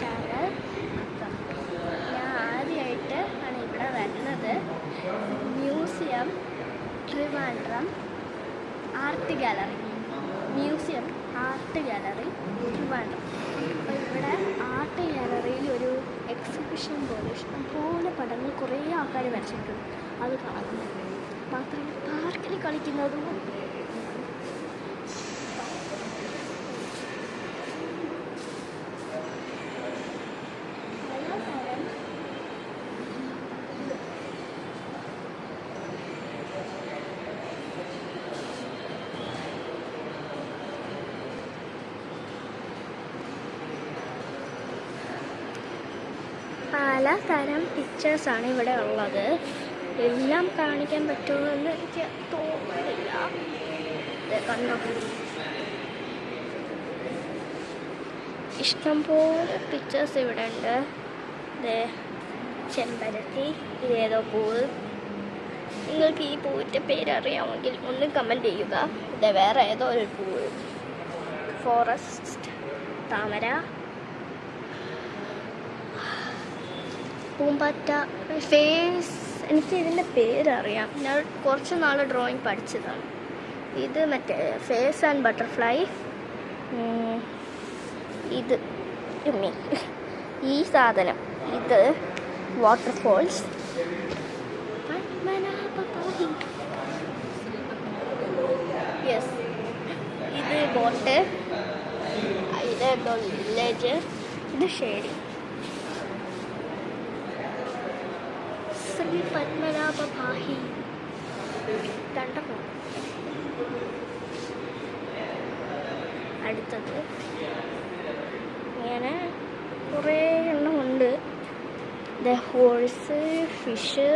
Channel. ഞാൻ ആദ്യമായിട്ട് ആണ് ഇവിടെ വരുന്നത്. Museum Trivandrum art gallery. Museum art gallery Trivandrum. അപ്പോൾ ഇവിടെ ആർട്ട് ഗാലറിയിൽ ഒരു എക്സിബിഷൻ പോലെ ഇഷ്ടംപോലെ പടങ്ങൾ കുറേ ആൾക്കാർ വരച്ചിട്ടുണ്ട്. അത് കാണുന്നു. മാത്രമല്ല പാർക്കിൽ കളിക്കുന്നതും പലതരം പിക്ചേഴ്സാണ് ഇവിടെ ഉള്ളത്. എല്ലാം കാണിക്കാൻ പറ്റുമെന്ന് എനിക്ക് തോന്നുന്നില്ല. കണ്ടോ, ഇഷ്ടംപോലെ പിക്ചേഴ്സ് ഇവിടെ ഉണ്ട്. ചെമ്പരത്തി, ഇതേതോ പൂവ്. നിങ്ങൾക്ക് ഈ പൂവിൻ്റെ പേരറിയാമെങ്കിൽ ഒന്ന് കമൻറ്റ് ചെയ്യുക. ഇത് വേറെ ഏതോ ഒരു പൂവ്. ഫോറസ്റ്റ്, താമര, പൂമ്പാറ്റ, ഫേസ്. എനിക്ക് ഇതിൻ്റെ പേരറിയാം. ഞാൻ കുറച്ച് നാൾ ഡ്രോയിങ് പഠിച്ചതാണ്. ഇത് മറ്റേ ഫേസ് ആൻഡ് ബട്ടർഫ്ലൈ. ഇത് ഈ സാധനം, ഇത് വാട്ടർഫോൾസ്. യെസ്, ഇത് ബോട്ട്. ഇത് വില്ലേജ്. ഇത് ഷേഡിങ്. ശ്രീ പത്മനാഭ പാഹി. കണ്ടോ? അടുത്തത് ഇങ്ങനെ കുറേ എണ്ണമുണ്ട്. ഹോഴ്സ്, ഫിഷ്,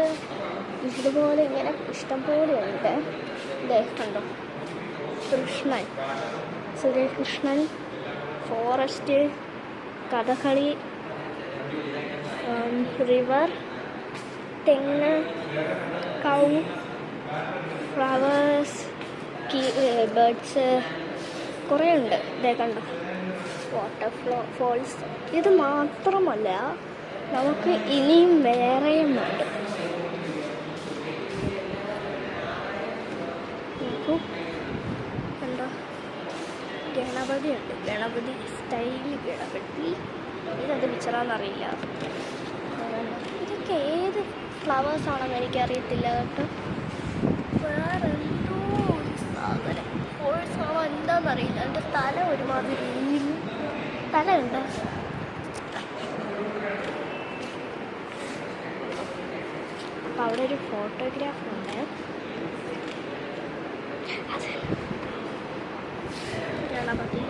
ഇതുപോലെ ഇങ്ങനെ ഇഷ്ടംപോലെ ഉണ്ട്. കണ്ടോ, കൃഷ്ണൻ, ശ്രീകൃഷ്ണൻ, ഫോറസ്റ്റ്, കഥകളി, റിവർ, തെങ്ങ്, കൗ, ഫ്ലവേഴ്സ്, ബേർഡ്സ്, കുറേ ഉണ്ട്. കണ്ടോ, വാട്ടർഫോൾസ്. ഇത് മാത്രമല്ല, നമുക്ക് ഇനിയും വേറെയും ഉണ്ട്. കണ്ടോ, ഗണപതി ഉണ്ട്. ഗണപതി സ്റ്റൈൽ ഗണപതി. ഇതെന്ത് പിക്ചറാണെന്നറിയില്ല. ഇതൊക്കെ ഏത് ഫ്ലവേഴ്സാണെന്ന് എനിക്കറിയത്തില്ല കേട്ടോ. വേറെ എന്തോ സാധനം ഫോഴ്സാണോ എന്താണെന്നറിയില്ല. എൻ്റെ തല ഒരുമാതിരി തലയുണ്ട്. അപ്പം അവിടെ ഒരു ഫോട്ടോഗ്രാഫ് ഉണ്ട്. അത് ഗണപതി.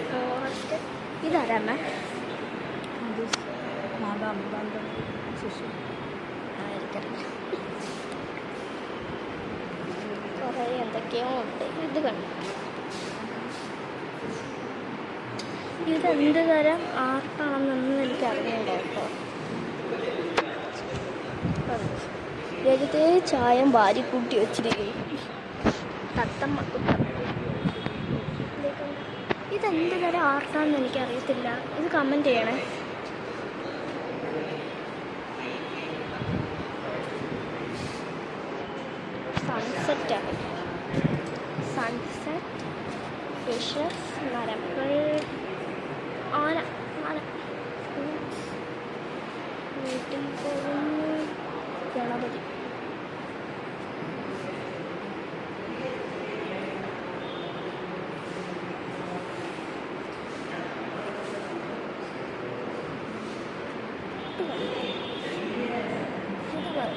ഫോറസ്റ്റ്. ഇതാരാമ്മ? കുറേ എന്തൊക്കെയോ ഉണ്ട്. ഇത് കണ്ടു. ഇതെന്ത് തരം ആർട്ടാണെന്നൊന്നും എനിക്കറിയില്ല കേട്ടോ. വെറുതെ ചായം വാരിക്കൂട്ടി വെച്ചിരിക്കും. തത്തമ്മ കുത്തം. ഇതെന്ത് തരം ആർട്ടാണെന്ന് എനിക്കറിയത്തില്ല. ഇത് കമൻറ്റ് ചെയ്യണേ. സൺസെറ്റാണ്. സൺസെറ്റ്, ഫിഷസ്, മരങ്ങൾ, ആന. വീട്ടിൽ പോകുന്നു. ഗണപതി.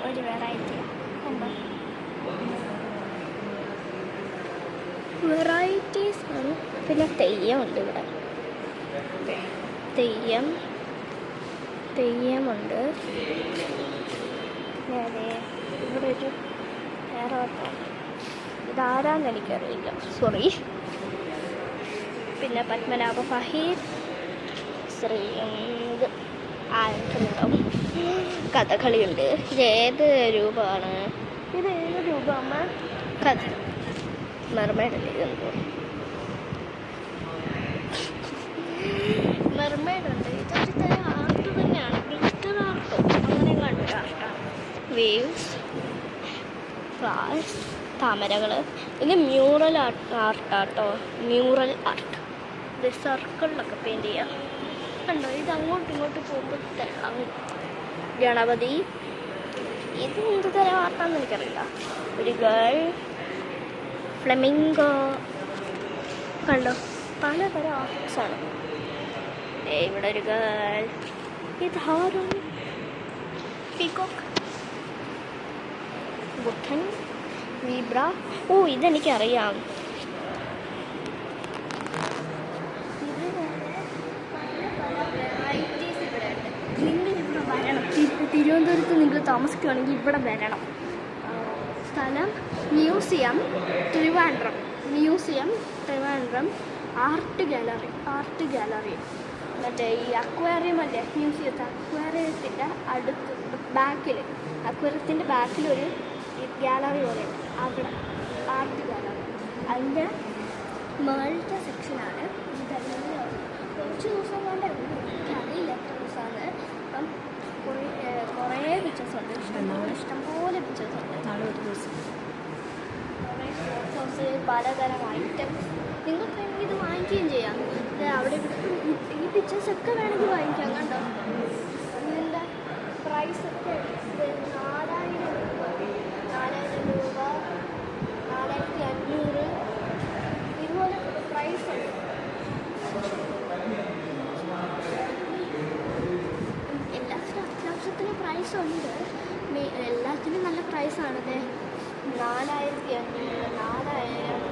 ഒരു വെറൈറ്റി വെറൈറ്റീസ് ആണ്. പിന്നെ തെയ്യമുണ്ട് ഇവിടെ. തെയ്യമുണ്ട്. ഇവിടെ ഒരു ആറാട്ടാണ്. ഇതാരാന്ന് എനിക്കറിയില്ല, സോറി. പിന്നെ പത്മനാഭ ഫഹീർ, ശ്രീ ആയിട്ടുണ്ടാവും. കഥകളിയുണ്ട്. ഇത് ഏത് രൂപമാണ്? ഇത് ഏത് രൂപമ്മ? കഥ മെർമേഡല്ലേ ഇതെന്തോ മെർമേഡുണ്ട്. ഇതൊരു തരം ആർട്ട് തന്നെയാണ്, ഗ്ലിറ്റർ ആർട്ടോ അങ്ങനെ കണ്ടൊരു ആർട്ടാണ്. Waves, flowers, താമരകൾ. ഇത് മ്യൂറൽ ആർട്ടാട്ടോ, മ്യൂറൽ ആർട്ട്. ഇത് സർക്കിളിലൊക്കെ പെയിൻറ് ചെയ്യാം. കണ്ടോ, ഇത് അങ്ങോട്ടും ഇങ്ങോട്ടും പോകുമ്പോൾ തിളങ്ങും. ഗണപതി. ഇത് എന്ത് തരം ആർട്ടാണെന്ന് എനിക്കറിയില്ല. ഒരു ഗേൾ, ഫ്ലെമിംഗോ. കണ്ടോ, പലതരം ആർട്സാണ്. ഇവിടെ ഒരു ഗേൾ. ഇത് ഹാരൂൺ, പീകോക്ക്, ബുദ്ധൻ, സീബ്ര. ഓ, ഇതെനിക്കറിയാം. തിരുവനന്തപുരത്ത് നിങ്ങൾ താമസിക്കുകയാണെങ്കിൽ ഇവിടെ വരണം. സ്ഥലം museum Trivandrum. Museum Trivandrum. Art gallery. മറ്റേ ഈ അക്വേറിയം അല്ലേ മ്യൂസിയത്തെ, അക്വേറിയത്തിൻ്റെ അടുത്ത് ബാക്കിൽ, അക്വേറിയത്തിൻ്റെ ബാക്കിലൊരു ഗാലറി പോലെ ഉണ്ട്. അവിടെ ആർട്ട് ഗാലറി. അതിൻ്റെ മേളത്തെ സെക്ഷനാണ്. ഇതെല്ലാം കുറച്ച് ദിവസം കൊണ്ട് എനിക്കറിയില്ല എത്ര ദിവസമാണ്. അപ്പം കുറേ പിക്ചേഴ്സ് ഉണ്ട്, ഇഷ്ടംപോലെ പിക്ചേഴ്സ് ഉണ്ട്. നാളെ ഒരു ദിവസം കുറേ ഫോട്ടോസ്, പലതരം ഐറ്റംസ്. നിങ്ങൾക്ക് വേണമെങ്കിൽ ഇത് വാങ്ങിക്കുകയും ചെയ്യാം. അവിടെ ഈ പിക്ചേഴ്സൊക്കെ വേണമെങ്കിൽ വാങ്ങിക്കാം. കണ്ടോ, ഇതിൻ്റെ പ്രൈസൊക്കെ 4000 രൂപ, 4500 ഇതുപോലെ പ്രൈസുണ്ട്. എല്ലാത്തിനും അത്യാവശ്യത്തിന് പ്രൈസുണ്ട്. എല്ലാത്തിനും നല്ല പ്രൈസാണിത്. 4500, 4000.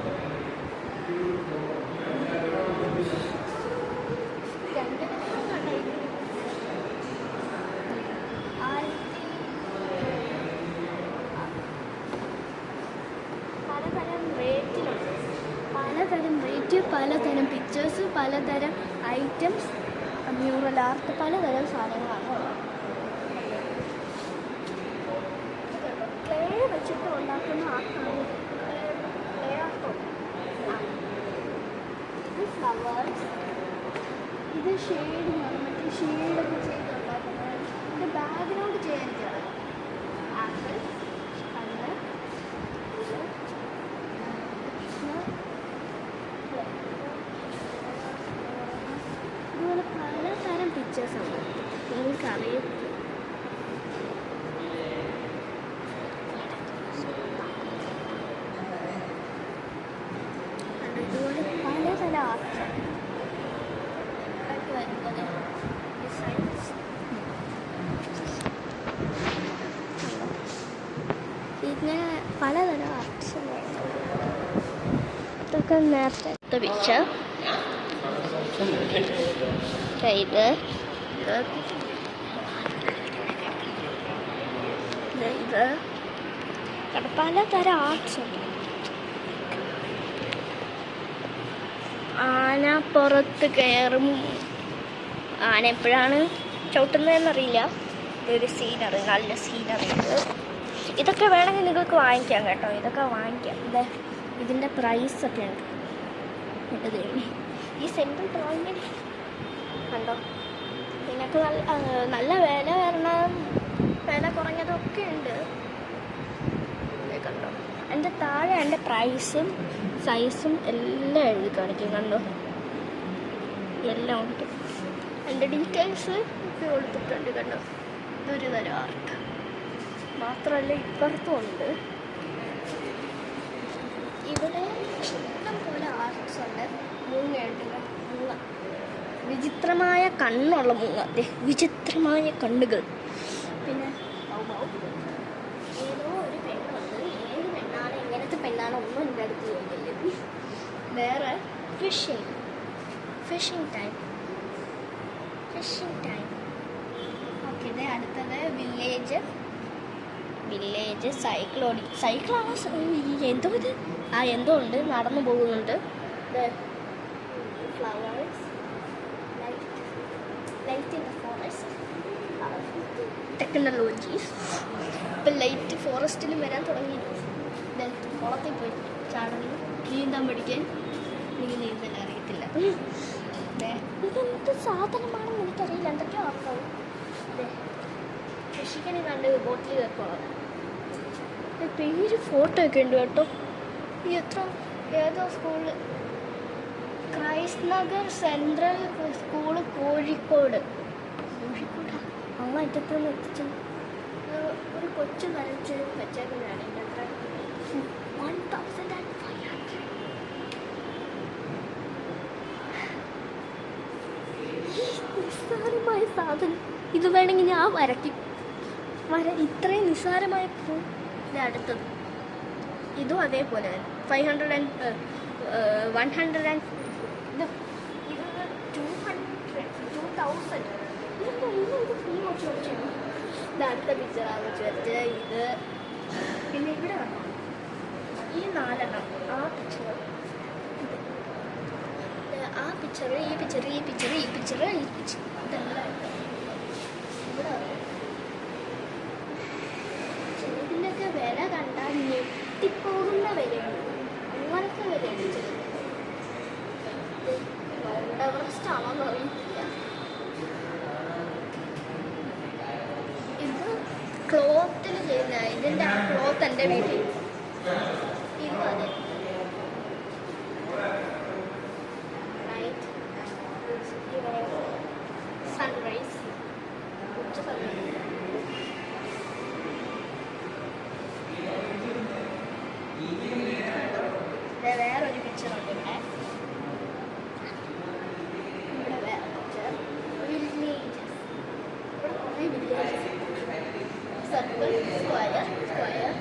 പലതരം റേറ്റ്, പലതരം പിക്ചേഴ്സ്, പലതരം ഐറ്റംസ്, മ്യൂറൽ ആർട്ട്, പലതരം സാധനങ്ങളാണ് ഉള്ളത്. ക്ലേ വെച്ചിട്ട് ഉണ്ടാക്കുന്ന ആർട്ടാണ് ക്ലേ ആർട്ടോ. ഇത് ഫ്ലവേഴ്സ്. ഇത് ഷെയ്ഡ്, മറ്റേ ഷെയ്ഡൊക്കെ ചെയ്തുണ്ടാക്കുന്നത്. ഇത് ബാക്ക്ഗ്രൗണ്ട് ചെയ്യാനിരിക്കുകയാണ്. ആപ്പിൾ, കണ്ണ്, ഇതുപോലെ പലതരം പിക്ചേഴ്സാണ്. നിങ്ങൾക്കറിയാം. ഇതുപോലെ പലതരം ആർട്സാണ് വരുന്നത്. ഡിസൈൻസ് ഇങ്ങനെ പലതരം ആർട്സ്. ഇതൊക്കെ നേരത്തെ പിക്ചർ. ഇത് പലതരം ആർട്സ് ഉണ്ട്. ആന പുറത്ത് കയറും. ആന എപ്പോഴാണ് ചവിട്ടുന്നതെന്നറിയില്ല. ഇതൊരു സീനറി, നല്ല സീനറി. ഇതൊക്കെ വേണമെങ്കിൽ നിങ്ങൾക്ക് വാങ്ങിക്കാം കേട്ടോ. ഇതൊക്കെ വാങ്ങിക്കാം. ഇതിൻ്റെ പ്രൈസൊക്കെ ഉണ്ട്. ഈ സിമ്പിൾ ഡ്രോയിങ്ങിൽ കണ്ടോ, നിങ്ങൾക്ക് നല്ല വില വരണ, വില കുറഞ്ഞതൊക്കെ ഉണ്ട്. കണ്ടോ, എൻ്റെ താഴെ എൻ്റെ പ്രൈസും സൈസും എല്ലാം എഴുതി കാണിക്കും. കണ്ടോ, എല്ലാം ഉണ്ട്. എൻ്റെ ഡീറ്റെയിൽസ് ഒക്കെ കൊടുത്തിട്ടുണ്ട്. കണ്ടോ, ഇതൊരു തരം ആർട്ട്. മാത്രമല്ല ഇപ്പുറത്തും ഉണ്ട്. ഇവിടെ ഇഷ്ടം പോലെ ആർട്സ് ഉണ്ട്. മൂങ്ങയുണ്ട്. മൂങ്ങ, വിചിത്രമായ കണ്ണുള്ള മൂങ്ങ. വിചിത്രമായ കണ്ണുകൾ. പിന്നെ ഏതോ ഒരു പെണ്ണുണ്ട്. ഏത് പെണ്ണാണ്, എങ്ങനത്തെ പെണ്ണാണ് ഒന്നും എൻ്റെ അടുത്ത് ചോദിക്കില്ല. വേറെ ഫിഷിംഗ് ടൈം. ഓക്കെ, അടുത്തത് വില്ലേജ്. വില്ലേജ് സൈക്കിളാണ് എന്തോ ഇത് എന്തോ ഉണ്ട് നടന്നു പോകുന്നുണ്ട്. Flowers light in the forest technologies. ഇപ്പം ലൈറ്റ് ഫോറസ്റ്റിലും വരാൻ തുടങ്ങി. കുളത്തിൽ പോയി ചാടുന്നു, നീന്താൻ പഠിക്കാൻ. എനിക്ക് നീന്തൽ അറിയത്തില്ല. ഇതെന്ത് സാധനമാണെന്ന് എനിക്കറിയില്ല. എന്തൊക്കെയോ ആർക്കാവും. കൃഷിക്കണി കണ്ട് ബോട്ടിൽ കേൾക്കണം. പേര് ഫോട്ടോ ഒക്കെ ഉണ്ട് കേട്ടോ. എത്ര ഏതോ സ്കൂളിൽ Christ Nagar central school Kozhikode. അമ്മ അറ്റത്തുനിന്ന് എത്തിച്ചു. ഒരു കൊച്ചു വരച്ച് വെച്ചേക്കുന്നതാണ്. ഇതിൻ്റെ 1500. നിസ്സാരമായ സാധനം. ഇത് വേണമെങ്കിൽ ഞാൻ വരയ്ക്കും. ഇത്രയും നിസ്സാരമായ ഇത് അടുത്തത് ഇതും അതേപോലെ തന്നെ 500 and 100 and ഇത് 2000. ഇത് അടുത്ത പിക്ചറാണ് വെച്ച് ഇത്. പിന്നെ ഇവിടെ വേണം ഈ 4 ആ പിക്ചർ, ആ പിക്ചർ, ഈ പിക്ചർ, ഈ പിക്ചർ, ഈ പിക്ചർ, ഈ പിക്ചർ, ഇതെല്ലാം ഇവിടെ. ഇതിൻ്റെയൊക്കെ വില കണ്ടാൽ ഞെട്ടിപ്പോകുന്ന വിലയാണ്. അങ്ങനത്തെ വിലയാണ് ചെയ്തത്. മൗണ്ട് എവറസ്റ്റ് ആണോന്ന് അറിയില്ല. ഇത് ക്ലോത്തിൽ ചെയ്യുന്ന, ഇതിൻ്റെ ആ ക്ലോത്ത് എൻ്റെ വീട്ടിൽ. ഇതും അതെ. സൺറൈസ്, ഉച്ച സമയം. വേറൊരു പിക്ചറുണ്ട് ഇവിടെ. ഇവിടെ വേറെ പിക്ചർ. വില്ലേജസ്. ഇവിടെ കുറേ villages. Circle, square, square.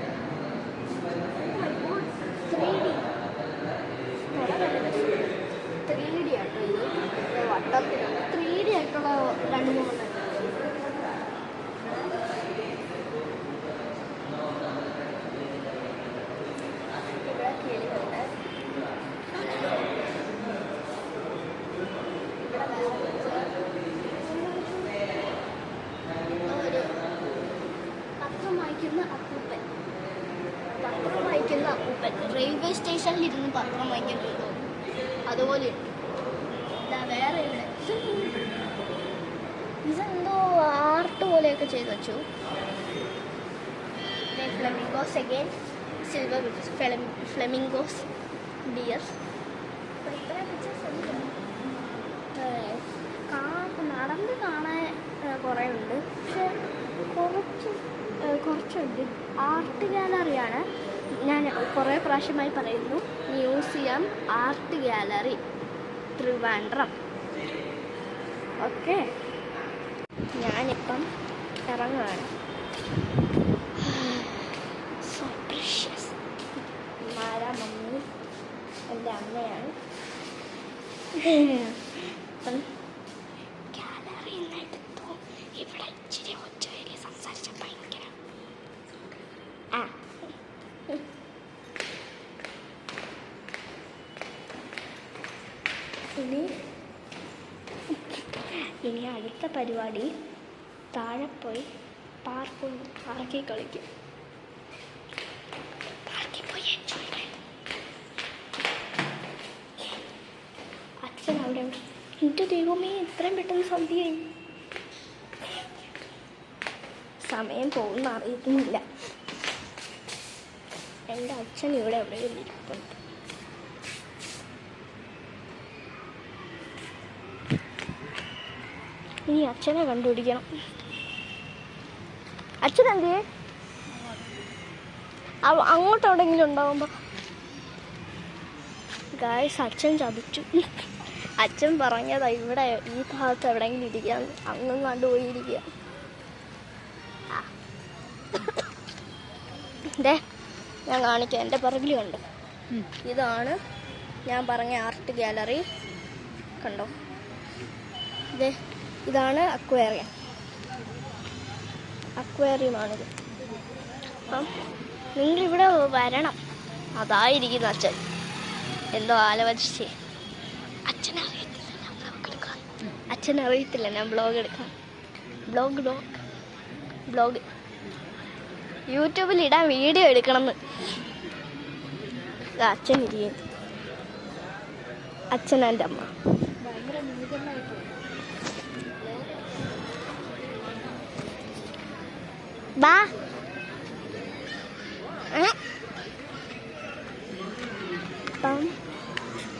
3D. 3D ആട്ടോ ഇത്. വട്ടത്തിലാണ് 3D ആയിട്ടുള്ള 2-3 ഇവിടെ കിളികളുണ്ട്. ഇവിടെ ഒരു പത്രം വായിക്കുന്ന അപ്പൂപ്പൻ. പത്രം വായിക്കുന്ന അപ്പൂപ്പൻ റെയിൽവേ സ്റ്റേഷനിൽ ഇരുന്ന് പത്രം വായിക്കുന്നുണ്ടോ അതുപോലെ. വേറെ ഇവിടെ ഇതെന്തോ ആർട്ട് പോലെയൊക്കെ ചെയ്ത് വെച്ചു. Flamingos again silver flamingos deers. ഇത്രയും പിക്ചേഴ്സ് ഉണ്ട്. നടന്ന് കാണാൻ കുറേ ഉണ്ട്, പക്ഷെ കുറച്ചുണ്ട്. ആർട്ട് ഗാലറിയാണ്. ഞാൻ കുറേ പ്രാവശ്യമായി പറയുന്നു. Museum art gallery Trivandrum. Okay, ഞാനിപ്പം ഇറങ്ങുകയാണ്. So precious. മാരാ മമ്മി എൻ്റെ അമ്മയാണ്. അപ്പം ഗാലറിയിൽ നിന്ന് എടുത്തു. ഇവിടെ ഇച്ചിരി ഒച്ചയിൽ സംസാരിച്ച ഭയങ്കര ഇനി അടുത്ത പരിപാടി താഴെ പോയി പാർക്കിൽ കളിക്കും. പാർക്കിൽ പോയി എൻജോയ് ചെയ്യും. അച്ഛൻ അവിടെ എൻ്റെ ദൈവമേ ഇത്രയും പെട്ടെന്ന് സന്ധ്യയായി. സമയം പോകുന്ന അറിയുന്നില്ല. എൻ്റെ അച്ഛൻ ഇവിടെ എവിടെയും ഇരിപ്പുണ്ട്. ഇനി അച്ഛനെ കണ്ടുപിടിക്കണം. അച്ഛൻ എന്തിയെ അങ്ങോട്ടെവിടെയെങ്കിലും ഉണ്ടാവുമ്പോൾ ഗായ്സ് അച്ഛൻ ചതിച്ചു. അച്ഛൻ പറഞ്ഞതാ ഇവിടെ ഈ ഭാഗത്ത് എവിടെയെങ്കിലും ഇരിക്കാൻ. അങ്ങും കണ്ടുപോയിരിക്കുക. ഞാൻ കാണിക്കാം. എൻ്റെ പിറകിൽ കണ്ടോ, ഇതാണ് ഞാൻ പറഞ്ഞ ആർട്ട് ഗാലറി. കണ്ടോ, ഇതാണ് അക്വേറിയമാണിത്. അപ്പം നിങ്ങളിവിടെ വരണം. അതായിരിക്കുന്നു അച്ഛൻ എന്തോ ആലോചിച്ച്. അച്ഛനറിയത്തില്ല ഞാൻ ബ്ലോഗ് എടുക്കാം. ബ്ലോഗ് യൂട്യൂബിൽ ഇടാൻ വീഡിയോ എടുക്കണമെന്ന്. അച്ഛൻ ഇരിക്കും, അച്ഛൻ എൻ്റെ അമ്മ. ബാ അപ്പം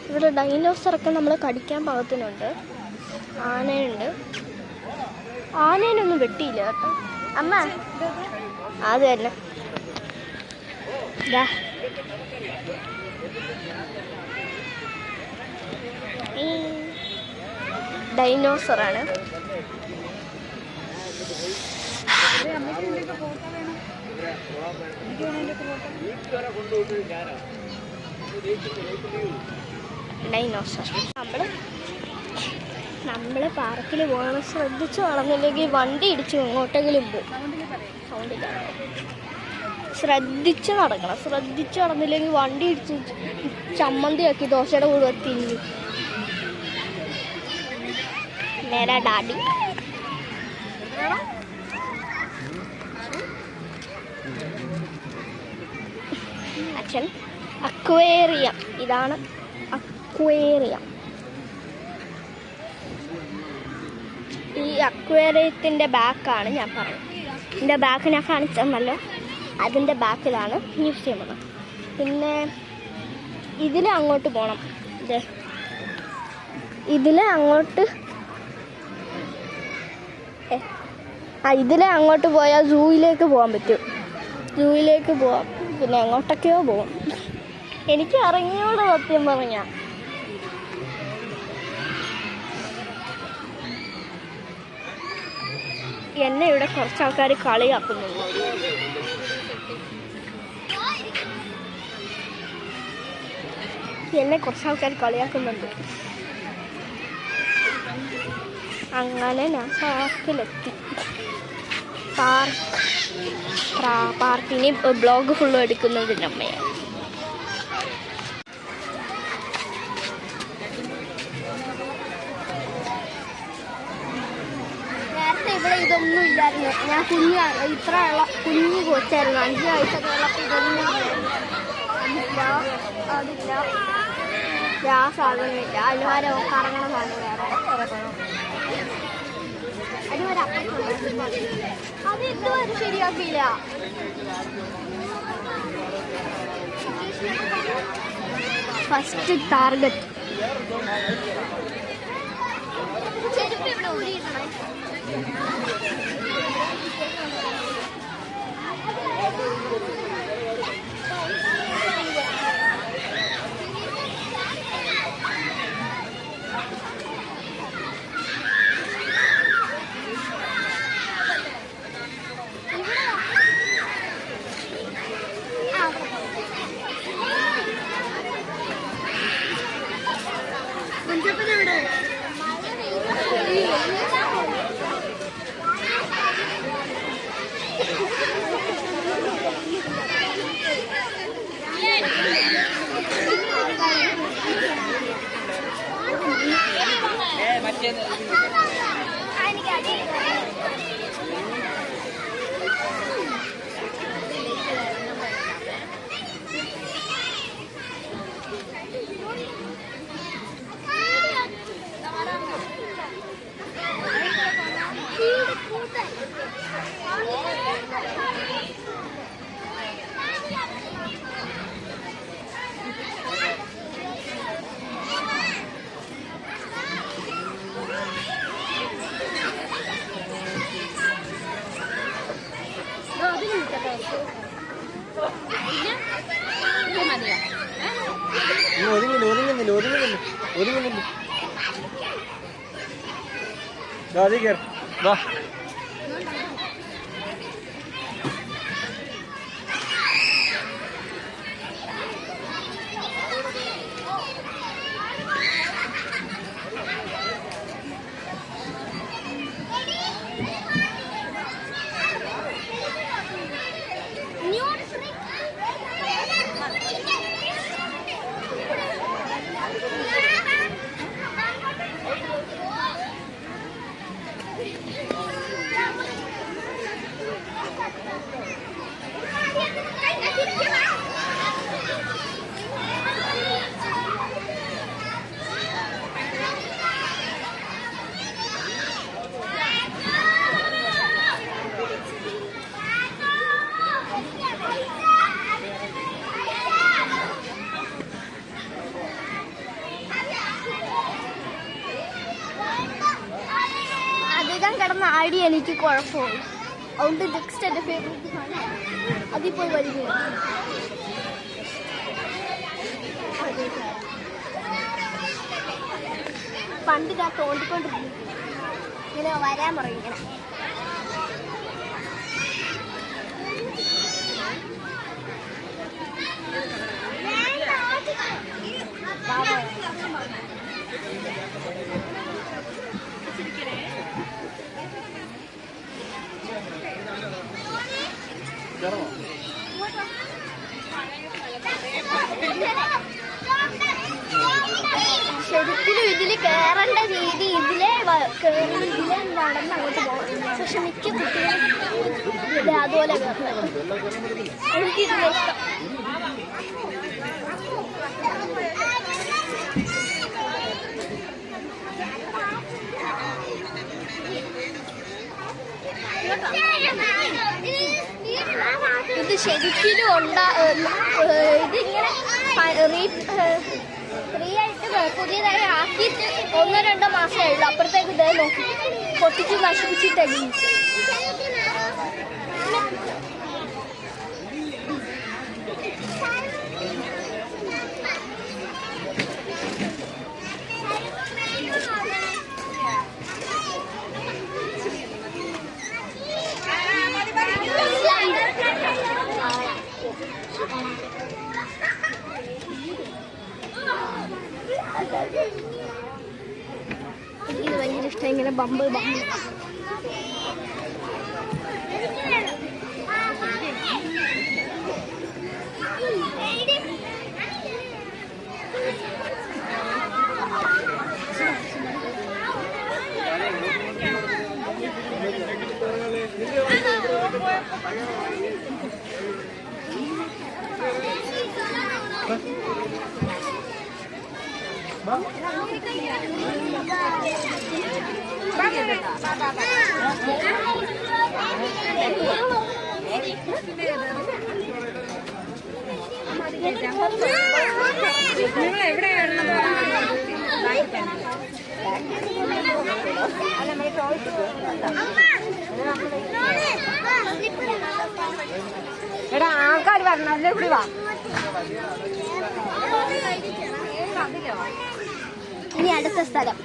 ഇവിടെ ഡൈനോസറൊക്കെ നമ്മൾ കടിക്കാൻ പാകത്തിനുണ്ട്. ആനയുണ്ട്. ആനേനൊന്നും വെട്ടിയില്ല കേട്ടോ അമ്മ. അത് തന്നെ ഡൈനോസറാണ്. ഡൈനോസർ നമ്മൾ പാർക്കിൽ പോകണം. ശ്രദ്ധിച്ചു വളർന്നില്ലെങ്കിൽ വണ്ടി ഇടിച്ചു എങ്ങോട്ടെങ്കിലും പോകും. സൗണ്ടില്ല. ശ്രദ്ധിച്ച് നടക്കണം. ശ്രദ്ധിച്ച് നടന്നില്ലെങ്കിൽ വണ്ടി ഇടിച്ച് ചമ്മന്തിയാക്കി ദോശയുടെ കൂടെ തിന്നു. നേരെ ഡാഡി അച്ഛൻ. അക്വേറിയം, ഇതാണ് അക്വേറിയം. ഈ അക്വേറിയത്തിൻ്റെ ബാക്കാണ് ഞാൻ പറഞ്ഞത്. എൻ്റെ ബാക്ക് ഞാൻ കാണിച്ചെന്നല്ലോ, അതിൻ്റെ ബാക്കിലാണ് മ്യൂസിയം ഉള്ളത്. പിന്നെ ഇതിൽ അങ്ങോട്ട് പോകണം. ഇതിലെ അങ്ങോട്ട് പോയാൽ സൂയിലേക്ക് പോകാൻ പറ്റും. സൂയിലേക്ക് പോവാം. പിന്നെ എങ്ങോട്ടൊക്കെയോ പോകാം. എനിക്ക് അറിഞ്ഞോട് സത്യം പറഞ്ഞ. എന്നെ ഇവിടെ കുറച്ച് ആൾക്കാർ കളിയാക്കുന്നുണ്ട്. അങ്ങനെ ഞാൻ പാർക്കിലെത്തി. പാർക്കിന് ബ്ലോഗ് ഫുള്ളും എടുക്കുന്നതിൻ്റെ അമ്മയാണ്. നേരത്തെ ഇവിടെ ഇതൊന്നും ഇല്ലായിരുന്നു. ഞാൻ ഇത്രയുള്ള കുഞ്ഞു കൊച്ചായിരുന്നു. 5 വയസ്സൊക്കെ ഉള്ളപ്പോൾ ഇതൊന്നും അതില്ല. ആ സാധനമില്ല. അതിന് കറങ്ങണ സാധനം വേറെ. അത് ഇതുവരെ ശരിയാക്കിയില്ല. First target. ചെരുപ്പ് ഇവിടെ ഊരിയിടണം. ഒതുങ്ങുന്നില്ല. അതി കയറി വാ. ന്യൂ ഐഡിയ എനിക്ക് കുഴപ്പമില്ല. അതുകൊണ്ട് നെക്സ്റ്റ് എൻ്റെ ഫേവറേറ്റ് സാധനം അതിൽ പോയി വരിക. പണ്ട് ഞാൻ തോണ്ടിക്കൊണ്ടിരുന്നു ഇങ്ങനെ വരാൻ പറയും ഇങ്ങനെ. ശരിക്കും ഇതിൽ കയറേണ്ട രീതി ഇതിലെ നടന്ന് അങ്ങോട്ട് പോകണം. പക്ഷെ മിക്ക കുട്ടികളും അതുപോലെ കയറുന്നത്. എനിക്ക് ഇതിലെ ഇഷ്ടം. ഇത് ശരിക്കും ഇതിങ്ങനെ ഫ്രീ ആയിട്ട് പുതിയതായി ആക്കിയിട്ട് 1-2 മാസമേ ഉള്ളൂ. അപ്പുറത്തേക്ക് ഇതേ നോക്കി പൊട്ടിച്ച് നശിപ്പിച്ചിട്ടേ. ഇത് ഭയങ്കര ഇഷ്ടം ഇങ്ങനെ ബമ്പ്. നിങ്ങൾ എവിടെയാണ്? എടാ ആൾക്കാർ വരണം, അല്ലേ കൂടി വാ. ഇനി അടുത്ത സ്ഥലം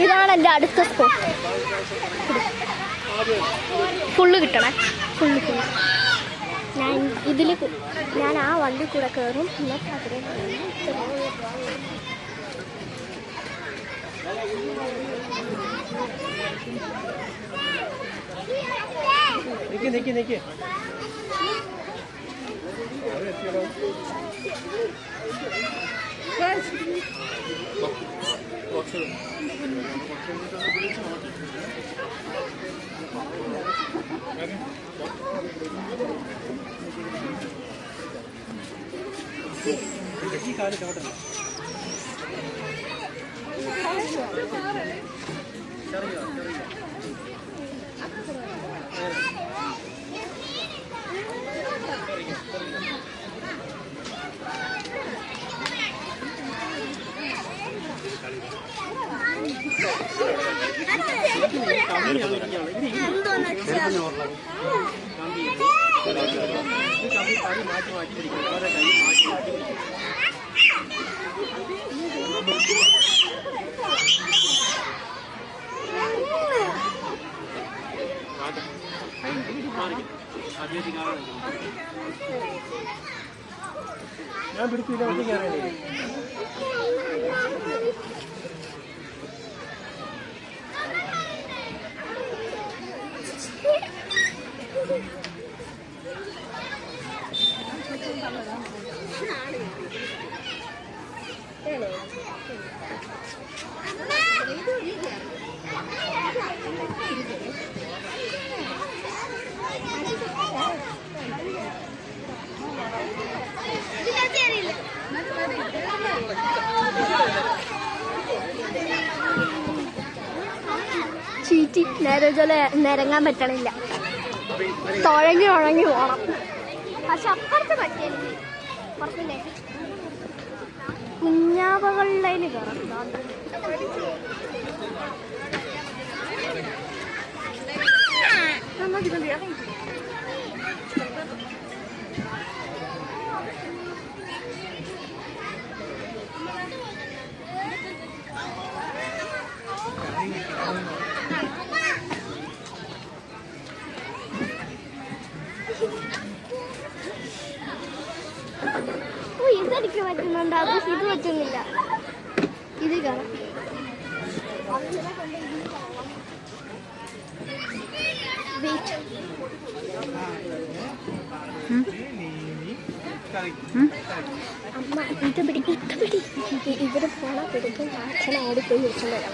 ഇതാണ് എൻ്റെ അടുത്ത സ്പോട്ട്. ഫുള്ള് കിട്ടണേ, ഫുള്ള്. ഞാൻ ആ വണ്ടി കൂടെ കയറും. എന്നിട്ട് അതിലെ ഞാൻ പിടിച്ചില്ല, ഒന്നും കയറാനില്ല. ഇതിനകത്ത് പറ്റി നേരെ പോലെ നിരങ്ങാൻ പറ്റണില്ല. തുഴങ്ങി പോണം. പക്ഷെ അപ്പുറത്ത് പറ്റിയെനിക്ക് പുറത്തില്ലേ കുഞ്ഞാവകളിലേക്ക് കയറാം. ഇതെനിക്ക് പറ്റുന്നുണ്ട്, അത് ഇത് പറ്റുന്നില്ല. ഇത് കാണാം. അമ്മ ഇത് പിടി. ഇവിടെ പോണ പിടിക്കും അച്ഛനെ ഓടിപ്പോയി വിളിച്ചോണ്ട് വരാം.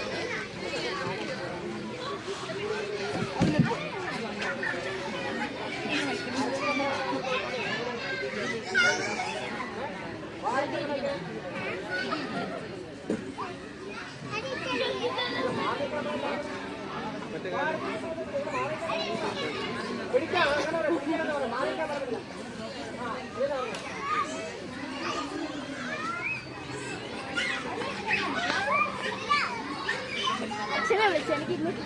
അച്ഛനെ വിളിച്ചു എനിക്ക് ഇങ്ങോട്ട്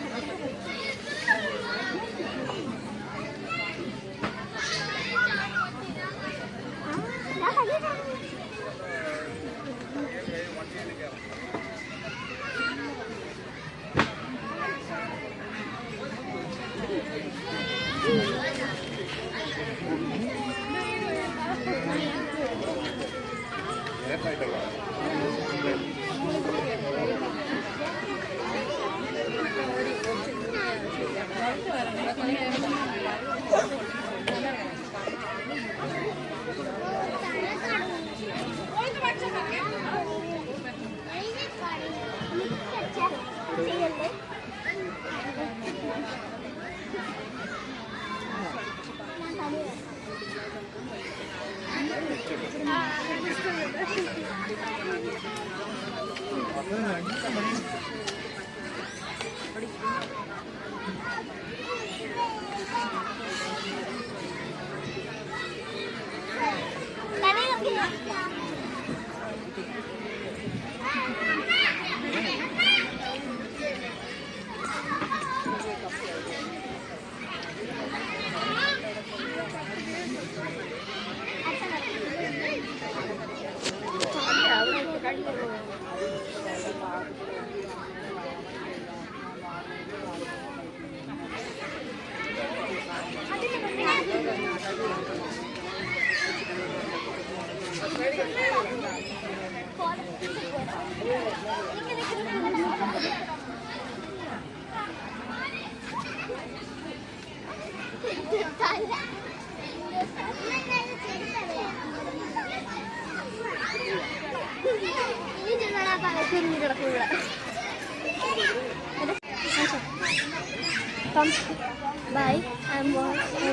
ബൈ.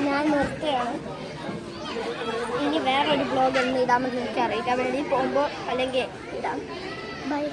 ഞാൻ നിർത്തുകയാണ്. ഇനി വേറൊരു ബ്ലോഗ് എന്ന് ഇടാമെന്ന് എനിക്ക് അറിയില്ല. വെളിയിൽ പോകുമ്പോൾ അല്ലെങ്കിൽ ഇടാം. ബൈ.